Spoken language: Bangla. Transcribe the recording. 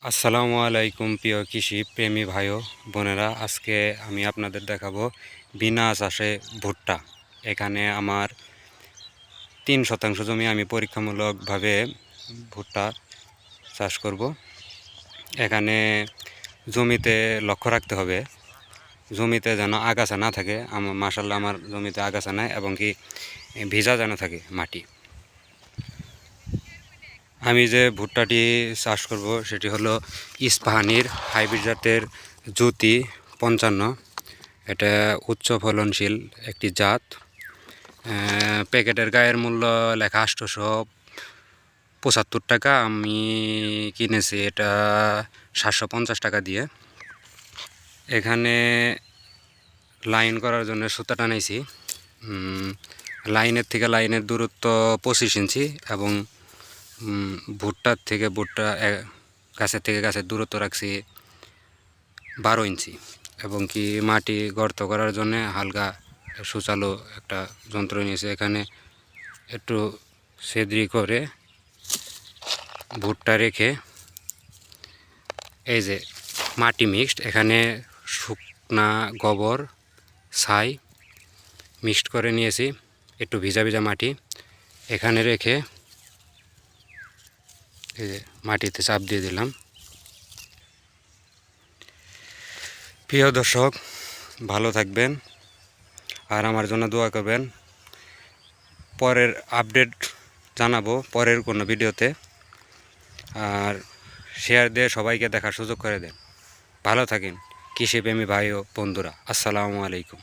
আসসালামু আলাইকুম প্রিয় কৃষি প্রেমী ভাই ও বোনেরা, আজকে আমি আপনাদের দেখাবো বিনা চাষে ভুট্টা। এখানে আমার 3 শতাংশ জমি আমি পরীক্ষামূলকভাবে ভুট্টা চাষ করব। এখানে জমিতে লক্ষ্য রাখতে হবে জমিতে যেন আগাছা না থাকে। মাশাআল্লাহ আমার জমিতে আগাছা নাই এবং কি ভিজা যেন থাকে মাটি। আমি যে ভুট্টাটি চাষ করব সেটি হলো ইস্পাহানির হাইব্রিড জাতের জ্যোতি 55। এটা উচ্চ ফলনশীল একটি জাত। প্যাকেটের গায়ের মূল্য লেখা 875 টাকা। আমি কিনেছি এটা 750 টাকা দিয়ে। এখানে লাইন করার জন্য সুতা টানাইছি। লাইনের থেকে লাইনের দূরত্ব 25 ইঞ্চি এবং ভুট্টার থেকে ভুট্টা গাছের থেকে গাছের দূরত্ব রাখছি 12 ইঞ্চি এবং কি মাটি গর্ত করার জন্য হালকা সুচালো একটা যন্ত্র নিয়েছে। এখানে একটু ছেদ্রি করে ভুট্টা রেখে এই যে মাটি মিক্সড, এখানে শুকনা গোবর ছাই মিক্সড করে নিয়েছি। একটু ভিজা ভিজা মাটি এখানে রেখে এই যে মাটিতে চাপ দিয়ে দিলাম। প্রিয় দর্শক, ভালো থাকবেন আর আমার জন্য দোয়া করবেন। পরের আপডেট জানাবো পরের কোনো ভিডিওতে। আর শেয়ার দিয়ে সবাইকে দেখার সুযোগ করে দেন। ভালো থাকেন কৃষিপ্রেমী ভাই ও বন্ধুরা। আসসালামু আলাইকুম।